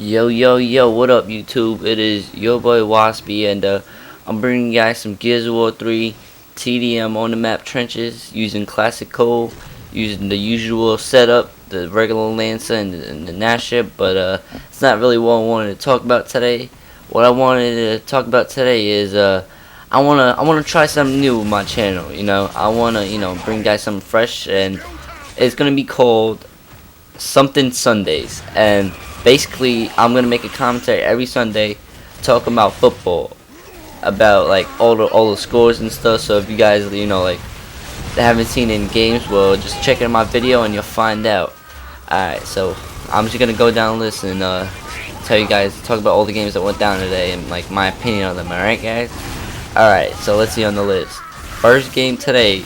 Yo, yo, yo, what up, YouTube? It is your boy Waspy, and I'm bringing you guys some Gears of War 3 TDM on the map trenches using classic code, using the usual setup, the regular Lancer and the Nash ship, but it's not really what I wanted to talk about today. What I wanted to talk about today is I wanna try something new with my channel. I wanna bring guys something fresh, and it's gonna be called something Sundays, and basically I'm gonna make a commentary every Sunday talking about football, about like all the scores and stuff. So if you guys like haven't seen any games, well, just check out my video and you'll find out. Alright, so I'm just gonna go down the list and tell you guys, talk about all the games that went down today and like my opinion on them. Alright, guys? Alright, so let's see on the list. First game today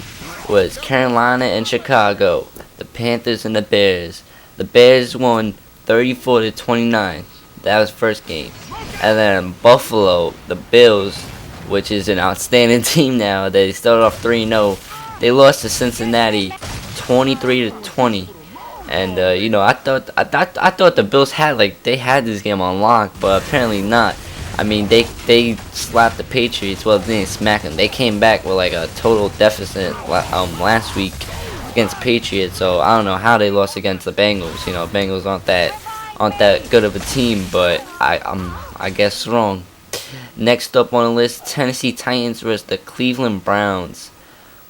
was Carolina and Chicago, the Panthers and the Bears. The Bears won 34-29. That was first game. And then Buffalo, the Bills, which is an outstanding team now. They started off 3-0. They lost to Cincinnati 23-20. And I thought the Bills had this game on lock, but apparently not. I mean, they slapped the Patriots. Well, they didn't smack them. They came back with like a total deficit last week against Patriots. So I don't know how they lost against the Bengals. Bengals aren't that good of a team, but I guess wrong. Next up on the list, Tennessee Titans versus the Cleveland Browns.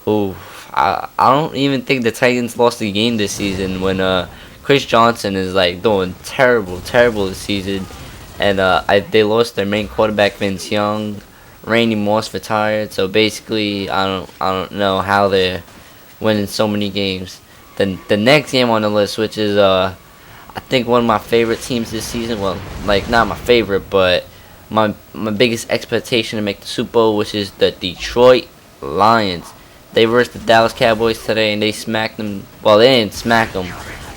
Who I don't even think the Titans lost a game this season when Chris Johnson is like doing terrible this season, and they lost their main quarterback Vince Young. Randy Moss retired, so basically I don't know how they're winning so many games. The next game on the list, which is I think one of my favorite teams this season. Well, like not my favorite, but my biggest expectation to make the Super Bowl, which is the Detroit Lions. They versed the Dallas Cowboys today, and they smacked them. Well, they didn't smack them.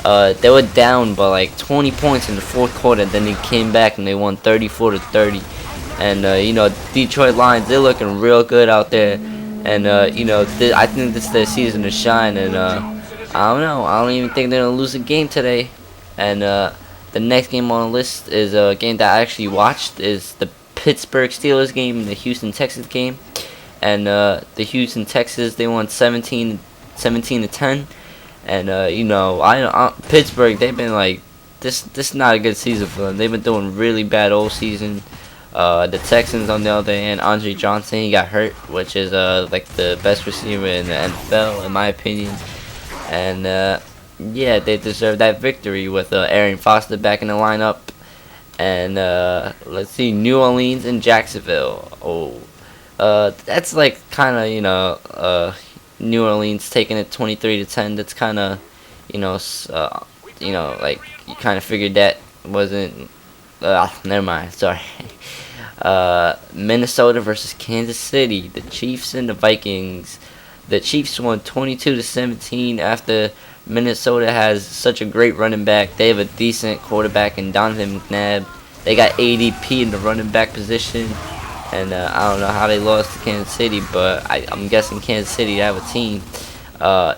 They were down by like 20 points in the fourth quarter. Then they came back and they won 34-30. And Detroit Lions, they're looking real good out there. And I think this is their season to shine. And I don't know. I don't even think they're gonna lose a game today. And the next game on the list is a game that I actually watched. Is the Pittsburgh Steelers game and the Houston Texans game. And the Houston Texans, they won 17-10. And Pittsburgh, they've been like this is not a good season for them. They've been doing really bad all season. The Texans, on the other hand, Andre Johnson, he got hurt, which is like the best receiver in the NFL in my opinion. And yeah, they deserve that victory with Aaron Foster back in the lineup. And let's see, New Orleans and Jacksonville. That's like kind of New Orleans taking it 23-10. That's kind of like you kind of figured that wasn't. Never mind. Sorry. Minnesota versus Kansas City. The Chiefs and the Vikings. The Chiefs won 22-17 after Minnesota has such a great running back. They have a decent quarterback in Donovan McNabb. They got ADP in the running back position. And I don't know how they lost to Kansas City, but I'm guessing Kansas City have a team.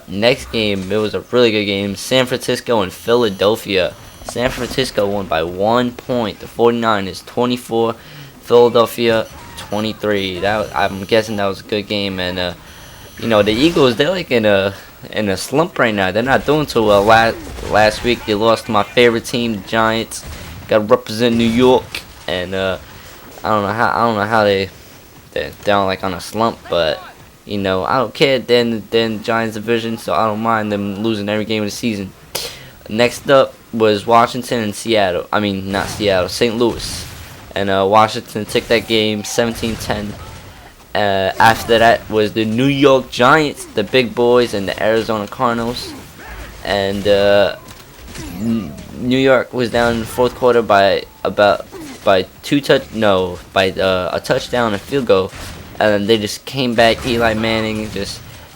Next game, it was a really good game. San Francisco and Philadelphia. San Francisco won by 1 point. The 49ers 24, Philadelphia 23. I'm guessing that was a good game. And the Eagles, they're like in a slump right now. They're not doing too well. Last week they lost to my favorite team, the Giants. Got to represent New York, and I don't know how they're down like on a slump, but I don't care. Then Giants division, so I don't mind them losing every game of the season. Next up was Washington and Seattle. I mean, not Seattle, St. Louis. And Washington took that game 17-10. After that was the New York Giants, the big boys, and the Arizona Cardinals. And New York was down in the fourth quarter by a touchdown and a field goal. And then they just came back. Eli Manning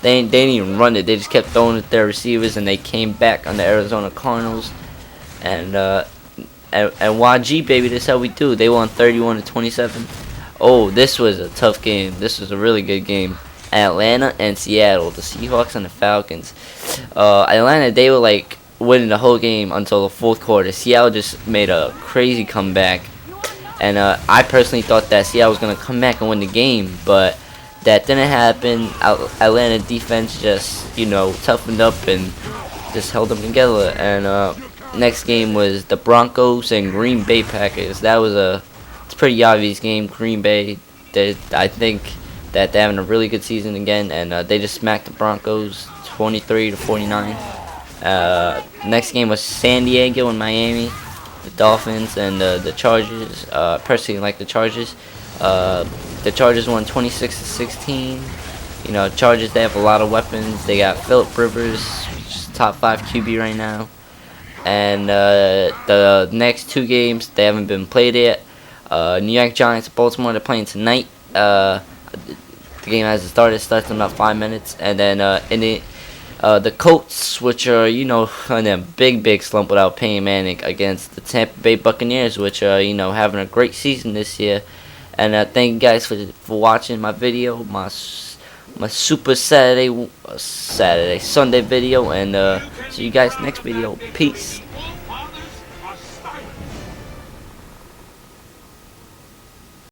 they didn't even run it. They just kept throwing it at their receivers, and they came back on the Arizona Cardinals. And YG, baby, that's how we do. They won 31-27. Oh, this was a tough game. This was a really good game. Atlanta and Seattle, the Seahawks and the Falcons. Atlanta, they were like winning the whole game until the fourth quarter. Seattle just made a crazy comeback, and I personally thought that Seattle was gonna come back and win the game, but that didn't happen. Atlanta defense just toughened up and just held them together. And next game was the Broncos and Green Bay Packers. That was it's a pretty obvious game. Green Bay, I think that they're having a really good season again, and they just smacked the Broncos 23-49. Next game was San Diego and Miami, the Dolphins and the Chargers. Personally, like the Chargers. The Chargers won 26-16. Chargers, they have a lot of weapons. They got Phillip Rivers, which is top 5 QB right now. And the next two games, they haven't been played yet. New York Giants, Baltimore, they're playing tonight. The game hasn't started. It starts in about 5 minutes. And then the Colts, which are, in a big slump without Peyton Manning, against the Tampa Bay Buccaneers, which are, having a great season this year. And thank you guys for watching my video, my Super Sunday video, and see you guys next video. Peace.